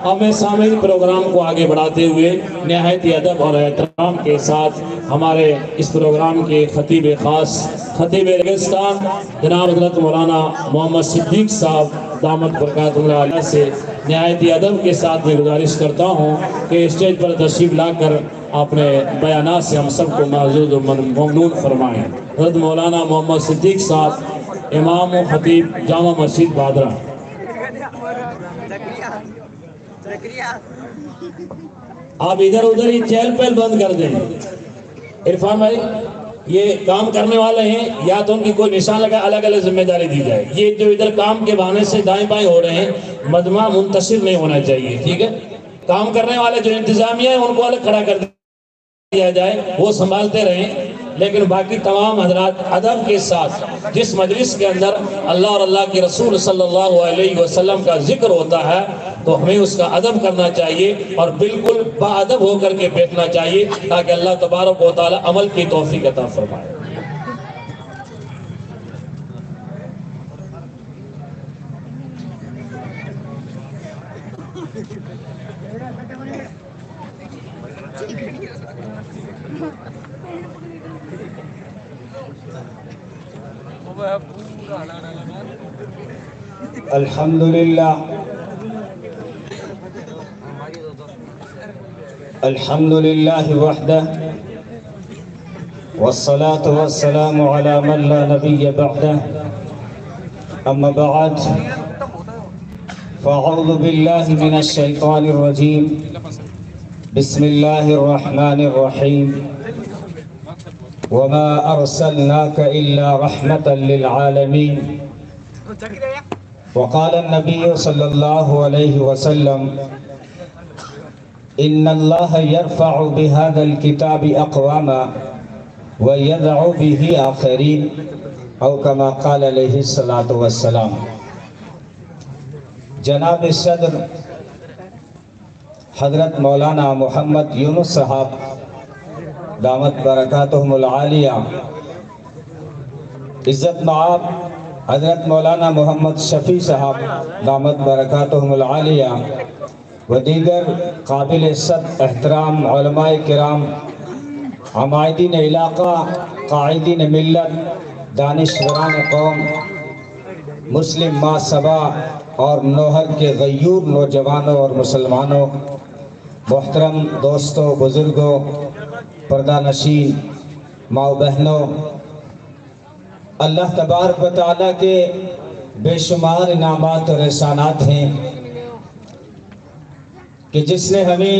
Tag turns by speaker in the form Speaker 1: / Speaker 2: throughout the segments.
Speaker 1: اب میں سامعین پروگرام کو آگے بڑھاتے ہوئے نہایت ادب اور احترام کے ساتھ ہمارے اس پروگرام کے خطیب خاص خطیب ریگستان جناب حضرت مولانا محمد صدیق صاحب دامت برکاتہ اللہ علیہ سے نہایت ادب کے ساتھ میں گزارش کرتا ہوں کہ اسٹیج پر تشریف لا کر اپنے بیانات سے ہم سب کو معزز و ممنون فرمائیں۔ حضرت مولانا محمد صدیق صاحب امام و خطیب جامع مسجد بادرہ۔ آپ ادھر ادھر ہی چہل پہل بند کر دیں۔ عرفان بھائی یہ کام کرنے والے ہیں، یا تو ان کی کوئی نشان لگا الگ الگ ذمہ داری دی جائے۔ یہ جو ادھر کام کے بہانے سے دائیں بائیں ہو رہے ہیں، مجمع منتشر نہیں ہونا چاہیے، ٹھیک ہے؟ کام کرنے والے جو انتظامیہ ہیں ان کو الگ کھڑا کر دیا جائے، وہ سنبھالتے رہیں، لیکن باقی تمام حضرات ادب کے ساتھ جس مجلس کے اندر اللہ اور اللہ کے رسول صلی اللہ علیہ وسلم کا ذکر ہوتا ہے تو ہمیں اس کا ادب کرنا چاہیے اور بالکل با ادب ہو کر کے بیٹھنا چاہیے تاکہ اللہ تبارک و تعالی عمل کی توفیق عطا فرمائے۔
Speaker 2: الحمدللہ الحمدللہ وحدہ والصلاة والسلام على من لا نبی بعدہ اما بعد فاعوذ باللہ من الشیطان الرجیم بسم اللہ الرحمن الرحیم وما ارسلناک الا رحمتا للعالمین وقال النبي صلى الله عليه وسلم إن الله يرفع بهذا الكتاب أقواما ويدع به آخرين أو كما قال عليه الصلاة والسلام۔ جناب صدر حضرت مولانا محمد یونس صاحب دامت برکاتہم العالیہ، عزت مآب حضرت مولانا محمد شفیع صاحب دامت برکاتہم العالیہ و دیگر قابل صد احترام علماء کرام، عمائدین علاقہ، قائدین ملت، دانشوران قوم، مسلم ماں سبا اور نوہر کے غیور نوجوانوں اور مسلمانوں، محترم دوستوں، بزرگوں، پردہ نشین، ماں بہنوں، اللہ تبارک و تعالیٰ کے بے شمار انعامات اور احسانات ہیں کہ جس نے ہمیں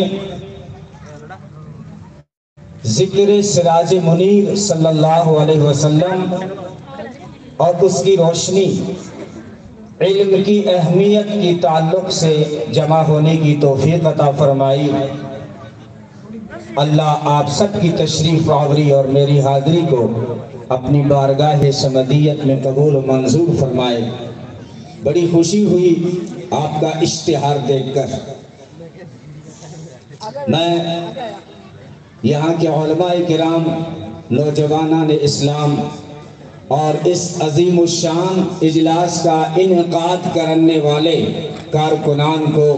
Speaker 2: ذکر سراج منیر صلی اللہ علیہ وسلم اور اس کی روشنی، علم کی اہمیت کی تعلق سے جمع ہونے کی توفیق عطا فرمائی۔ اللہ آپ سب کی تشریف آوری اور میری حاضری کو اپنی بارگاہ سمدیت میں قبول و منظور فرمائے۔ بڑی خوشی ہوئی آپ کا اشتہار دیکھ کر۔ میں یہاں کے علماء کرام، نوجوانان اسلام اور اس عظیم الشان اجلاس کا انعقاد کرنے والے کارکنان کو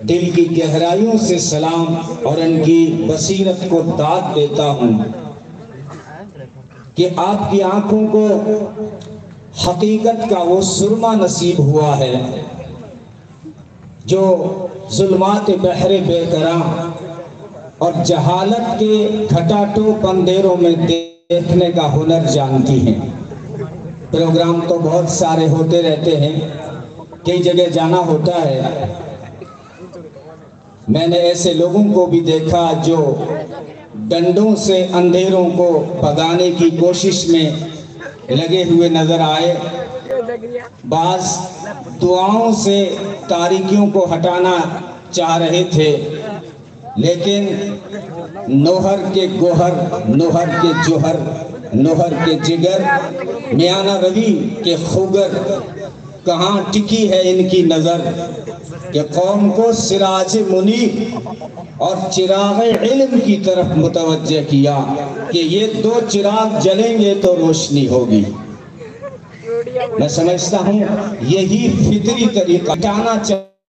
Speaker 2: دل کی گہرائیوں سے سلام اور ان کی بصیرت کو داد دیتا ہوں کہ آپ کی آنکھوں کو حقیقت کا وہ سرما نصیب ہوا ہے جو ظلمات بحر بے قراں اور جہالت کے گھٹاٹوپ اندھیروں میں دیکھنے کا ہنر جانتی ہیں۔ پروگرام تو بہت سارے ہوتے رہتے ہیں، کئی جگہ جانا ہوتا ہے۔ میں نے ایسے لوگوں کو بھی دیکھا جو ڈنڈوں سے اندھیروں کو بھگانے کی کوشش میں لگے ہوئے نظر آئے، بعض دعاؤں سے تاریکیوں کو ہٹانا چاہ رہے تھے، لیکن نوہر کے گوہر، نوہر کے جوہر، نوہر کے جگر، میانہ روی کے خوگر کہاں ٹکی ہے ان کی نظر کہ قوم کو سراج منیر اور چراغ علم کی طرف متوجہ کیا کہ یہ دو چراغ جلیں گے تو روشنی ہوگی۔ میں سمجھتا ہوں یہی فطری طریقہ ہٹانا چاہیے۔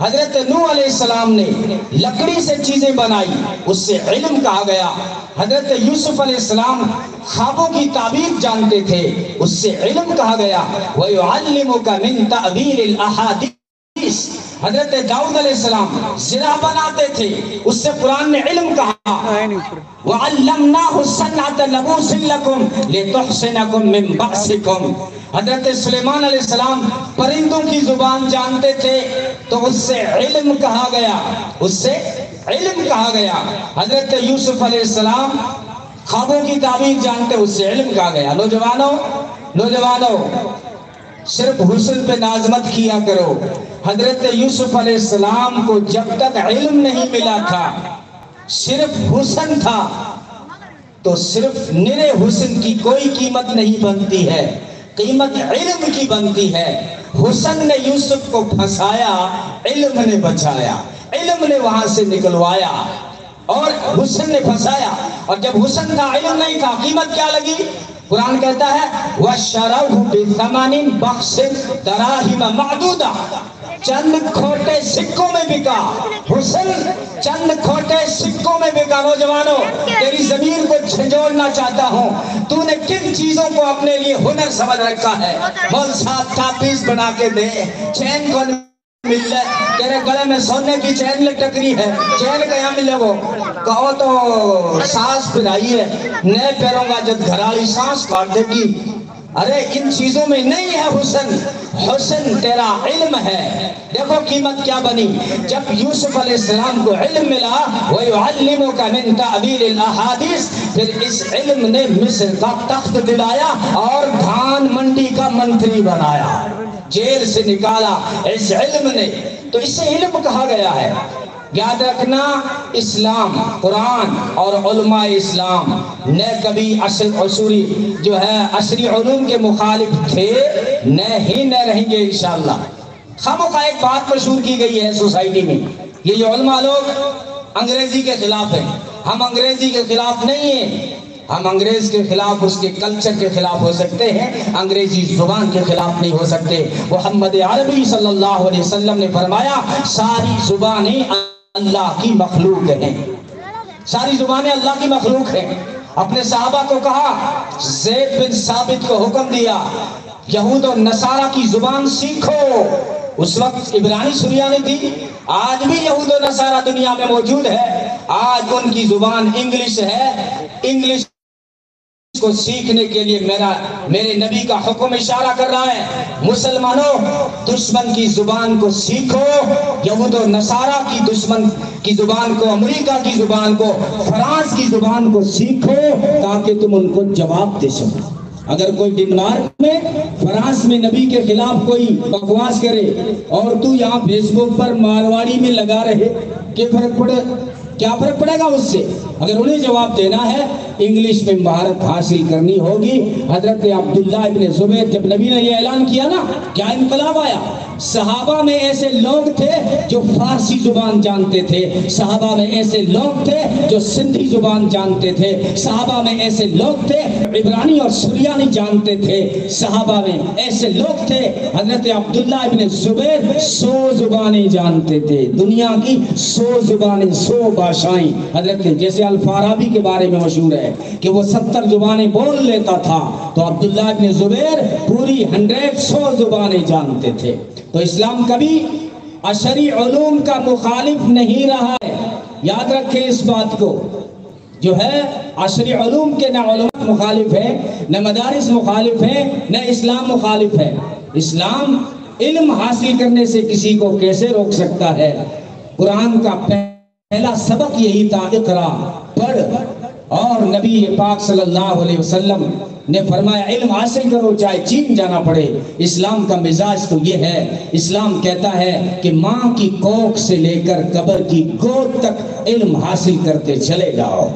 Speaker 2: حضرت نوح علیہ السلام نے لکڑی سے چیزیں بنائی، اس سے علم کہا گیا۔ حضرت یوسف علیہ السلام خوابوں کی تعبیر جانتے تھے، اس سے علم کہا گیا۔ وَيُعَلِّمُكَ مِن تَأْوِيلِ الْأَحَادِيثِ۔ حضرت داؤد علیہ السلام زرہ بناتے تھے، اس سے قرآن نے علم کہا۔ وَعَلَّمْنَاهُ صَنْعَةَ لَبُوسٍ لَكُمْ لِتُحْصِنَكُم مِّن بَأْسِكُمْ۔ حضرت سلیمان علیہ السلام پرندوں کی زبان جانتے تھے، تو اس سے علم کہا گیا، اس سے علم کہا گیا۔ حضرت یوسف علیہ السلام خوابوں کی تعبیر جانتے، اس سے علم کہا گیا۔ نوجوانوں صرف حسن پہ ناز مت کیا کرو۔ حضرت یوسف علیہ السلام کو جب تک علم نہیں ملا تھا، صرف حسن تھا، تو صرف نرے حسن کی کوئی قیمت نہیں بنتی ہے، قیمت علم کی بنتی ہے۔ حسن نے یوسف کو پھنسایا، علم نے بچایا، علم نے وہاں سے نکلوایا، اور حسن نے پھنسایا۔ اور جب حسن تھا، علم نہیں تھا، قیمت کیا لگی؟ قرآن کہتا ہے وَشَرَوْهُ بِثَمَنٍ بَخْسٍ دَرَاهِمَ مَعْدُودَةٍ۔ چند کھوٹے سکوں میں بکا حسن، چند کھوٹے سکوں میں بکا۔ نوجوانوں، تیری ضمیر کو جھنجھوڑنا چاہتا ہوں، تو نے کن چیزوں کو اپنے لیے ہنر سمجھ رکھا ہے؟ مول صاحب تاپیس بنا کے دے، چین کو مل جائے، تیرے گلے میں سونے کی چین لٹکری ہے، چین کہاں ملے؟ وہ کہو تو سانس پھرائی ہے، نئے پیروں کا جب گھرالی سانس کاٹ دے گی۔ ارے ان چیزوں میں نہیں ہے حسن، حسن تیرا علم ہے۔ دیکھو قیمت کیا بنی جب یوسف علیہ السلام کو علم ملا۔ وَيُعَلِّمُكَ مِن تَأْوِيلِ الْأَحَادِيثِ۔ پھر اس علم نے مصر کا تخت دلایا اور دھان منڈی کا منتری بنایا، جیل سے نکالا اس علم نے۔ تو اس سے علم کہا گیا ہے۔ یاد رکھنا، اسلام، قرآن اور علماء اسلام نہ کبھی عصری علوم کے مخالف تھے، نہ رہیں گے انشاءاللہ۔ خامخواہ ایک بات مشہور کی گئی ہے سوسائٹی میں، یہ جو علماء لوگ انگریزی کے خلاف ہیں۔ ہم انگریزی کے خلاف نہیں ہیں، ہم انگریز کے خلاف، اس کے کلچر کے خلاف ہو سکتے ہیں، انگریزی زبان کے خلاف نہیں ہو سکتے۔ محمد عربی صلی اللہ علیہ وسلم نے فرمایا ساری زبانیں اللہ کی مخلوق ہیں، ساری زبانیں اللہ کی مخلوق ہیں۔ اپنے صحابہ کو کہا، زید بن ثابت کو حکم دیا یہود و نصارہ کی زبان سیکھو۔ اس وقت عبرانی سریانی تھی، آج بھی یہود و نصارہ دنیا میں موجود ہے، آج ان کی زبان انگلش ہے۔ انگلش کو سیکھنے کے لیے میرے نبی کا حکم اشارہ کر رہا ہے، مسلمانوں دشمن کی زبان کو سیکھو، یہود و نصارہ کی دشمن کی زبان کو، امریکہ کی زبان کو، فرانس کی زبان کو سیکھو تاکہ تم ان کو جواب دے سکو۔ اگر کوئی ڈنمارک میں، فرانس میں نبی کے خلاف کوئی بکواس کرے اور تو یہاں فیس بک پر مارواڑی میں لگا رہے، کیا فرق پڑے گا اس سے؟ اگر انہیں جواب دینا ہے، انگلش میں مہارت حاصل کرنی ہوگی۔ حضرت عبداللہ ابن زبیر، جب نبی نے یہ اعلان کیا نا، کیا انقلاب آیا؟ صحابہ میں ایسے لوگ تھے جو فارسی زبان جانتے تھے، صحابہ میں ایسے لوگ تھے جو سندھی زبان جانتے تھے، صحابہ میں ایسے لوگ تھے عبرانی اور سریانی جانتے تھے، صحابہ میں ایسے لوگ تھے۔ حضرت عبداللہ ابن زبیر 100 زبانیں جانتے تھے، دنیا کی 100 زبانیں، 100 بھاشائیں۔ حضرت جیسے الفارابی کے بارے میں مشہور ہے کہ وہ 70 زبانیں بول لیتا تھا، تو عبداللہ ابن زبیر پوری 100 زبانیں جانتے تھے۔ تو اسلام کبھی عصری علوم کا مخالف نہیں رہا ہے، یاد رکھیں اس بات کو۔ جو ہے عصری علوم کے نہ علماء مخالف ہیں، نہ مدارس مخالف ہیں، نہ اسلام مخالف ہے۔ اسلام علم حاصل کرنے سے کسی کو کیسے روک سکتا ہے؟ قرآن کا پہلا سبق یہی تھا، اقرا، پڑھ۔ اور نبی پاک صلی اللہ علیہ وسلم نے فرمایا علم حاصل کرو چاہے چین جانا پڑے۔ اسلام کا مزاج تو یہ ہے، اسلام کہتا ہے کہ ماں کی کوکھ سے لے کر قبر کی گود تک علم حاصل کرتے چلے جاؤ۔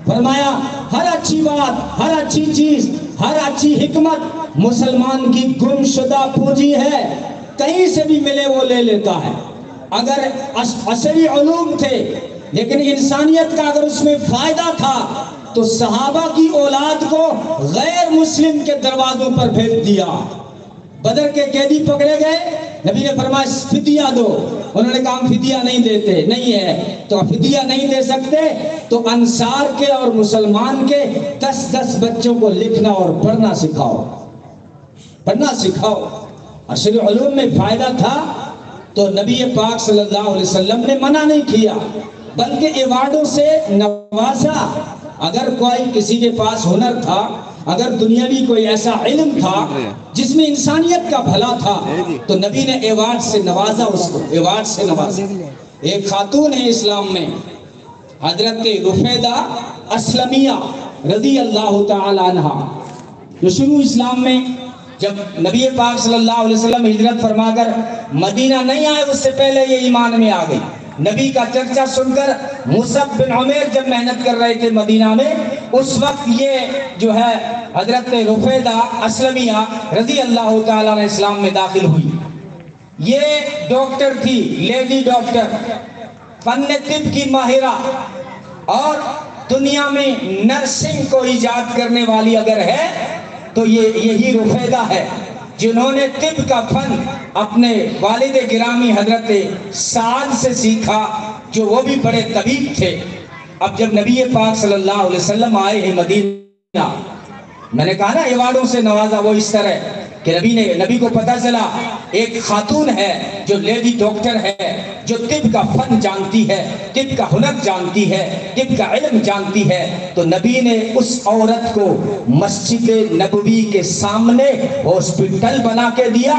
Speaker 2: فرمایا ہر اچھی بات، ہر اچھی چیز، ہر اچھی حکمت مسلمان کی گم شدہ پونجی ہے، کہیں سے بھی ملے وہ لے لیتا ہے۔ اگر عصری علوم تھے لیکن انسانیت کا اگر اس میں فائدہ تھا تو صحابہ کی اولاد کو غیر مسلم کے دروازوں پر بھیج دیا۔ بدر کے قیدی پکڑے گئے، نبی نے فرمایا فدیہ دو. انہوں نے کہا ہم فدیہ نہیں دیتے. نہیں ہے تو فدیہ نہیں دے سکتے تو انصار کے اور مسلمان کے 10 بچوں کو لکھنا اور پڑھنا سکھاؤ. پڑھنا سکھاؤ. عشر علوم میں فائدہ تھا تو نبی پاک صلی اللہ علیہ وسلم نے منع نہیں کیا بلکہ ایوارڈوں سے نوازا. اگر کوئی کسی کے پاس ہنر تھا, اگر دنیاوی کوئی ایسا علم تھا جس میں انسانیت کا بھلا تھا تو نبی نے ایوارڈ سے نوازا اس کو, ایوارڈ سے نوازا. ایک خاتون ہے اسلام میں, حضرت رفیدہ اسلمیہ رضی اللہ تعالی عنہ, جو شروع اسلام میں جب نبی پاک صلی اللہ علیہ وسلم ہجرت فرما کر مدینہ نہیں آئے اس سے پہلے یہ ایمان میں آ گئی. نبی کا چرچا سن کر مصعب بن عمیر جب محنت کر رہے تھے مدینہ میں, اس وقت یہ جو ہے حضرت رفیدہ اسلمیہ رضی اللہ تعالیٰ نے اسلام میں داخل ہوئی. یہ ڈاکٹر تھی, لیڈی ڈاکٹر, فن طب کی ماہرہ, اور دنیا میں نرسنگ کو ایجاد کرنے والی اگر ہے تو یہی رفیدہ ہے, جنہوں نے طب کا فن اپنے والد گرامی حضرت سعد سے سیکھا, جو وہ بھی بڑے طبیب تھے. اب جب نبی پاک صلی اللہ علیہ وسلم آئے ہیں مدینہ, میں نے کہا نا ایوارڈوں سے نوازا, وہ اس طرح کہ نبی کو پتا چلا ایک خاتون ہے جو لیڈی ڈاکٹر ہے, جو طب کا فن جانتی ہے, طب کا ہنر جانتی ہے, طب کا علم جانتی ہے, تو نبی نے اس عورت کو مسجد نبوی کے سامنے ہاسپٹل بنا کے دیا,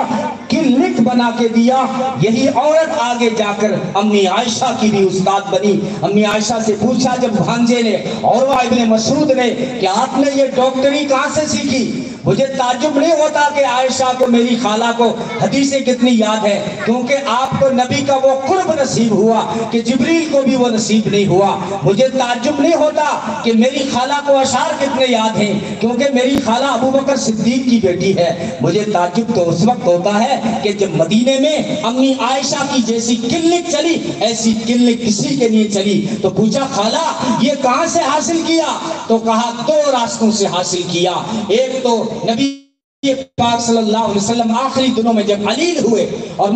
Speaker 2: کلینک بنا کے دیا. یہی عورت آگے جا کر امی عائشہ کی بھی استاد بنی. امی عائشہ سے پوچھا جب بھانجے نے عروہ ابن مسعود نے کہ آپ نے یہ ڈاکٹری کہاں سے سیکھی, مجھے تعجب نہیں ہوتا کہ عائشہ کو میری خالہ کو حدیثیں کتنی یاد ہے, کیونکہ آپ کو نبی کا وہ قرب نصیب ہوا کہ جبریل کو بھی وہ نصیب نہیں ہوا. مجھے تعجب نہیں ہوتا کہ میری خالہ کو اشعار کتنے یاد ہیں, کیونکہ میری خالہ ابو بکر صدیق کی بیٹی ہے. مجھے تعجب تو اس وقت ہوتا ہے کہ جب مدینے میں امی عائشہ کی جیسی کلینک چلی, ایسی کلینک کسی کے لیے چلی. تو پوچھا خالہ یہ کہاں سے حاصل کیا, تو کہا 2 راستوں سے حاصل کیا. ایک تو نبی پاک صلی اللہ علیہ وسلم آخری دنوں میں جب علیل ہوئے اور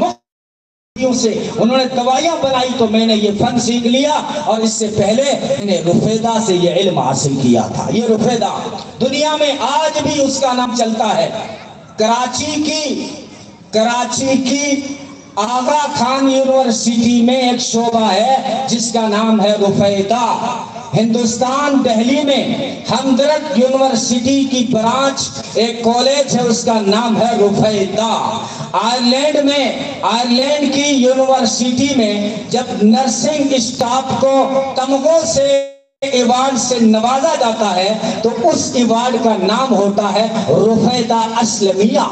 Speaker 2: سے انہوں نے دوائیاں بنائی تو میں نے یہ فن سیکھ لیا, اور اس سے پہلے میں نے رفیدہ سے یہ علم حاصل کیا تھا. یہ رفیدہ دنیا میں آج بھی اس کا نام چلتا ہے. کراچی کی آغا خان یونیورسٹی میں ایک شعبہ ہے جس کا نام ہے رفیدہ. ہندوستان دہلی میں ہمدرد یونیورسٹی کی برانچ ایک کالج ہے, اس کا نام ہے رفیدہ. آئرلینڈ کی یونیورسٹی میں جب نرسنگ اسٹاف کو تمغوں سے ایوارڈ سے نوازا جاتا ہے تو اس ایوارڈ کا نام ہوتا ہے رفیدہ اسلمیہ.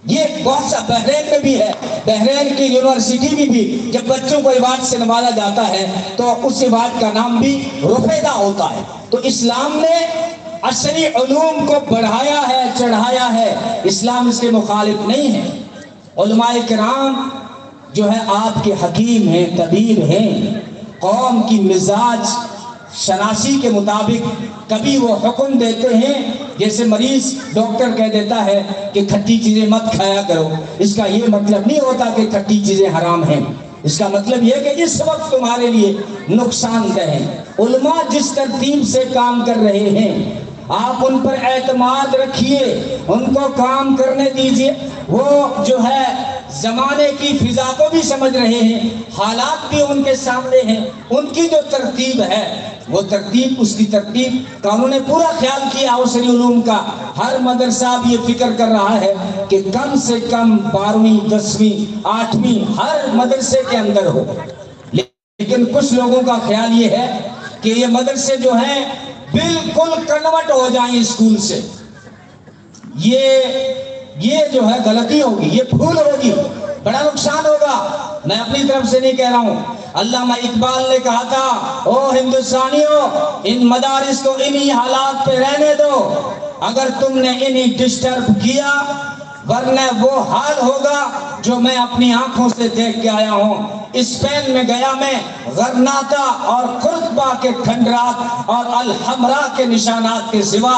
Speaker 2: یہ بہت سا بحرین میں بھی ہے, بحرین کی یونیورسٹی میں بھی جب بچوں کو ایوارڈ سے نوازا جاتا ہے تو اس ایوارڈ کا نام بھی رفیدہ ہوتا ہے. تو اسلام نے عصری علوم کو بڑھایا ہے, چڑھایا ہے. اسلام اس کے مخالف نہیں ہے. علماء کرام جو ہے آپ کے حکیم ہیں, طبیب ہیں. قوم کی مزاج شناسی کے مطابق کبھی وہ حکم دیتے ہیں, جیسے مریض ڈاکٹر کہہ دیتا ہے کہ کھٹی چیزیں مت کھایا کرو, اس کا یہ مطلب نہیں ہوتا کہ کھٹی چیزیں حرام ہیں. اس کا مطلب یہ کہ اس وقت تمہارے لیے نقصان دہ ہے. علماء جس ترتیب سے کام کر رہے ہیں آپ ان پر اعتماد رکھیے, ان کو کام کرنے دیجیے. وہ جو ہے زمانے کی فضا کو بھی سمجھ رہے ہیں, حالات بھی ان کے سامنے ہیں. ان کی جو ترتیب ہے وہ ترتیب, اس کی ترتیب کا انہوں نے پورا خیال کیا عصری علوم کا. ہر مدرسہ بھی یہ فکر کر رہا ہے کہ کم سے کم 12ویں 10ویں 8ویں ہر مدرسے کے اندر ہو. لیکن کچھ لوگوں کا خیال یہ ہے کہ یہ مدرسے جو ہیں بالکل کنورٹ ہو جائیں اسکول سے. یہ جو ہے غلطی ہوگی, یہ بھول ہوگی, بڑا نقصان ہوگا. میں اپنی طرف سے نہیں کہہ رہا ہوں. علامہ اقبال نے کہا تھا او ہندوستانیوں ان مدارس کو انہی حالات پہ رہنے دو, اگر تم نے انہی ڈسٹرب کیا ورنہ وہ حال ہوگا جو میں اپنی آنکھوں سے دیکھ کے آیا ہوں. اسپین میں گیا میں, غرناطہ اور قرطبہ کے کھنڈرات اور الحمرا کے نشانات کے سوا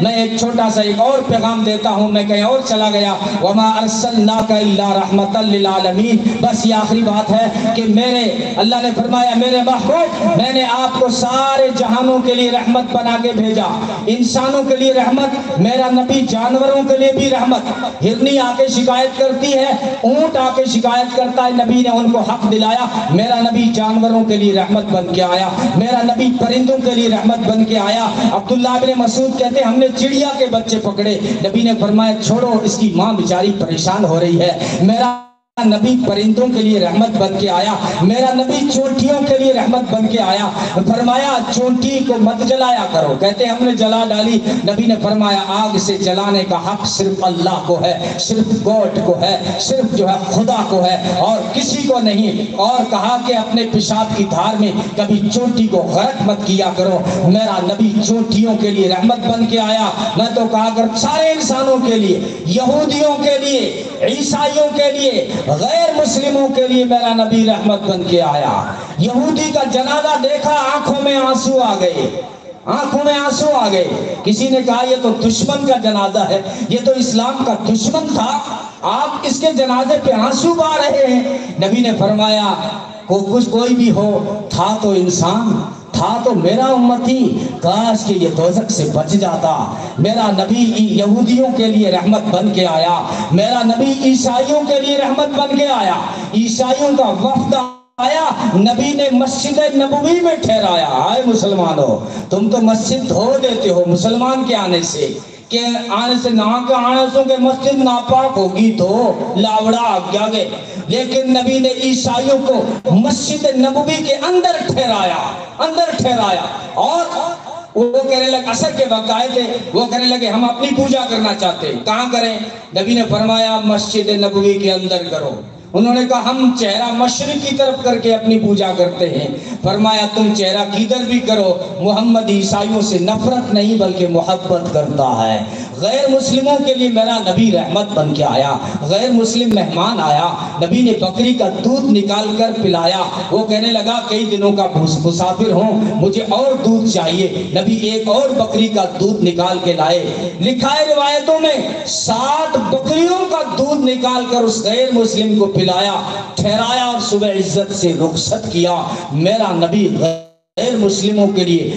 Speaker 2: میں ایک چھوٹا سا ایک اور پیغام دیتا ہوں، میں کہیں اور چلا گیا، وما ارسلناک الا رحمتا للعالمین۔ بس یہ آخری بات ہے کہ اللہ نے فرمایا میرے محبوب میں نے آپ کو سارے جہانوں کے لیے رحمت بنا کے بھیجا، انسانوں کے لیے رحمت، میرا نبی جانوروں کے لیے بھی رحمت۔ ہرنی آ کے شکایت کرتی ہے، اونٹ آ کے شکایت کرتا ہے، نبی نے ان کو حق دلایا۔ میرا نبی جانوروں کے لیے رحمت بن کے آیا، میرا نبی پرندوں کے لیے رحمت بن کے آیا۔ عبداللہ بن مسعود کہتے ہیں ہم نے چڑیا کے بچے پکڑے، نبی نے فرمایا چھوڑو اس کی ماں بیچاری پریشان ہو رہی ہے۔ میرا نبی پرندوں کے لیے رحمت بن کے آیا، میرا نبی چونٹیوں کے لیے رحمت بن کے آیا۔ فرمایا چونٹی کو مت جلایا کرو، کہتے ہم نے جلا ڈالی، نبی نے فرمایا آگ سے جلانے کا حق صرف اللہ کو ہے، صرف گاڈ کو ہے، صرف جو ہے خدا کو ہے اور کسی کو نہیں۔ اور کہا کہ اپنے پیشاب کی دھار میں کبھی چونٹی کو غرق مت کیا کرو، میرا نبی چونٹیوں کے لیے رحمت بن کے آیا۔ میں تو کہا کر سارے انسانوں کے لیے، یہودیوں کے لیے، عیسائیوں کے لیے، غیر مسلموں کے لیے میرا نبی رحمت بن کے آیا۔ یہودی کا جنازہ دیکھا، آنکھوں میں آنسو آ گئے، آنکھوں میں آنسو آ گئے۔ کسی نے کہا یہ تو دشمن کا جنازہ ہے، یہ تو اسلام کا دشمن تھا، آپ اس کے جنازے پہ آنسو بہا رہے ہیں۔ نبی نے فرمایا کوئی بھی ہو، تھا تو انسان، تھا تو میرا امتی، کاش کہ یہ دوزخ سے بچ جاتا۔ میرا نبی یہودیوں کے لیے رحمت بن کے آیا، میرا نبی عیسائیوں کے لیے رحمت بن کے آیا۔ عیسائیوں کا وفد آیا، نبی نے مسجد نبوی میں ٹھہرایا۔ آئے مسلمانوں، تم تو مسجد دھو دیتے ہو مسلمان کے آنے سے، کہ آنے سے نہ کے آنے سے کہ مسجد ناپاک ہوگی تو لاوڑا آگیا گئے، لیکن نبی نے عیسائیوں کو مسجد نبوی کے اندر ٹھہرایا، اندر ٹھہرایا۔ اور وہ کہنے لگے عصر کے وقت آئے تھے، وہ کہنے لگے ہم اپنی پوجا کرنا چاہتے ہیں، کہاں کریں؟ نبی نے فرمایا مسجد نبوی کے اندر کرو۔ انہوں نے کہا ہم چہرہ مشرق کی طرف کر کے اپنی پوجا کرتے ہیں۔ فرمایا تم چہرہ کدھر بھی کرو، محمد عیسائیوں سے نفرت نہیں بلکہ محبت کرتا ہے۔ غیر مسلموں کے لیے میرا نبی رحمت بن کے آیا۔ غیر مسلم مہمان آیا، نبی نے بکری کا دودھ نکال کر پلایا۔ وہ کہنے لگا کئی دنوں کا مسافر ہوں، مجھے اور دودھ چاہیے۔ نبی ایک اور بکری کا دودھ نکال کے لائے۔ لکھا ہے روایتوں میں 7 بکریوں کا دودھ نکال کر اس غیر مسلم کو پلایا، ٹھہرایا اور صبح عزت سے رخصت کیا۔ میرا نبی غیر مسلموں کے لیے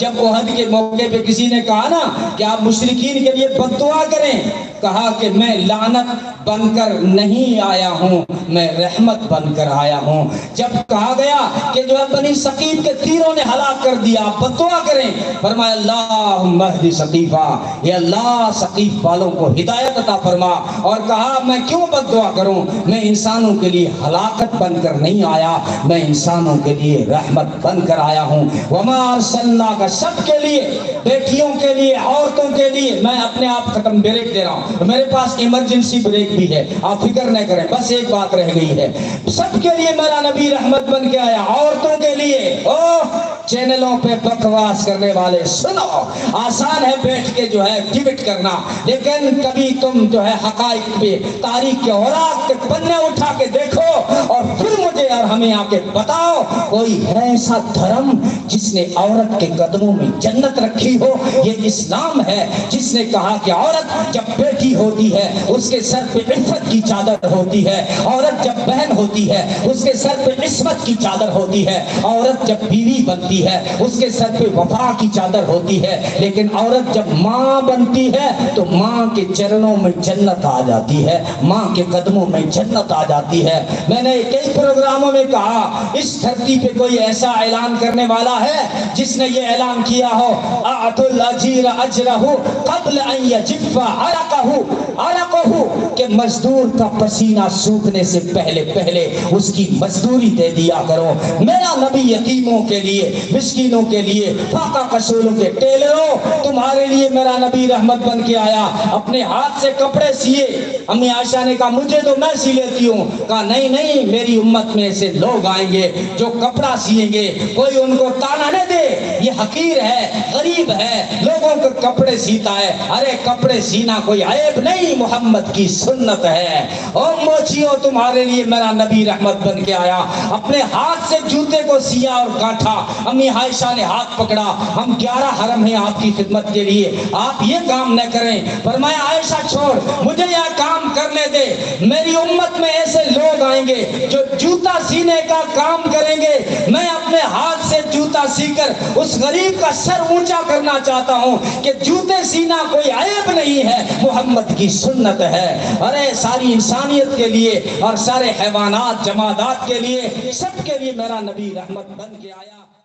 Speaker 2: جب احد کے موقع پہ کسی نے کہا نا کہ آپ مشرکین کے لیے بد دعا کریں، کہا کہ میں لعنت بن کر نہیں آیا ہوں، میں رحمت بن کر آیا ہوں۔ جب کہا گیا کہ جو بنی ثقیف کے تیروں نے ہلاک کر دیا، بد دعا کریں، فرمایا اللہم اہد ثقیفہ، یا اللہ ثقیف والوں کو ہدایت عطا فرما۔ اور کہا میں کیوں بد دعا کروں، میں انسانوں کے لیے ہلاکت بن کر نہیں آیا، میں انسانوں کے لیے رحمت بن کر آیا ہوں۔ وما ارسلناک، سب کے لیے، بیٹیوں کے لیے، عورتوں کے لیے۔ میں اپنے آپ ختم بریک دے رہا ہوں، میرے پاس ایمرجنسی بریک بھی ہے، آپ فکر نہ کریں، بس ایک بات رہ گئی ہے۔ سب کے لیے میرا نبی رحمت بن کے آیا، عورتوں کے لیے۔ چینلوں پہ بکواس کرنے والے سنو، آسان ہے بیٹھ کے جو ہے ڈیبیٹ کرنا، لیکن کبھی تم جو ہے حقائق پہ تاریخ کے اوراق کے پنے اٹھا کے دیکھو اور پھر مجھے اور ہمیں آ کے بتاؤ کوئی ہے ایسا دھرم جس نے عورت کے قدموں میں جنت رکھی ہو؟ یہ اسلام ہے جس نے کہا کہ عورت جب بیٹی ہوتی ہے اس کے سر پہ عفت کی چادر ہوتی ہے، عورت جب بہن ہوتی ہے اس کے سر پہ عصمت کی چادر ہوتی ہے، عورت جب بیوی بنتی ہے اس کے سر پہ وفا کی چادر ہوتی ہے، لیکن عورت جب ماں بنتی ہے تو ماں کے چرنوں میں جنت آ جاتی ہے، ماں کے قدموں میں جنت آ جاتی ہے۔ میں نے کئی پروگراموں میں کہا اس دھرتی پہ کوئی ایسا اعلان کرنے والا ہے جس نے یہ اعلان کیا ہو اعطوا الاجیر اجرہ قبل ان یجف عرقہ، کہ مزدور کا پسینہ سوکھنے سے پہلے اس کی مزدوری دے دیا کرو۔ میرا نبی یتیموں کے لیے، مسکینوں کے لیے، فاقہ کسولوں کے ٹیلروں، تمہارے لیے میرا نبی رحمت بن کے آیا۔ اپنے ہاتھ سے کپڑے سیے، امی عائشہ نے کہا مجھے تو میں سی لیتی ہوں، کہا نہیں میری امت میں سے لوگ آئیں گے جو کپڑا سیئیں گے، کوئی ان کو تانا نہ دے یہ حقیر ہے، غریب ہے، لوگوں کے کپڑے سیتا ہے۔ ارے کپڑے سینا کوئی عیب نہیں، محمد کی سنت ہے۔ اور موچیوں تمہارے لیے میرا نبی رحمت بن کے آیا، اپنے ہاتھ سے جوتے کو سیا اور کاٹا، امی عائشہ نے ہاتھ پکڑا، ہم 11 حرم ہیں آپ کی خدمت کے لیے، آپ یہ کام نہ کریں۔ فرمایا عائشہ چھوڑ، مجھے یہ کام کرنے دے، میری امت میں ایسے لوگ آئیں گے جو جوتا سینے کا کام کریں گے، میں اپنے ہاتھ سے جوتا سی کر اس غریب کا سر اونچا کرنا چاہتا ہوں کہ جوتے سینا کوئی عیب نہیں ہے، محمد کی سنت ہے۔ ارے ساری انسانیت کے لیے اور سارے حیوانات جمادات کے لیے، سب کے لیے میرا نبی رحمت بن کے آیا۔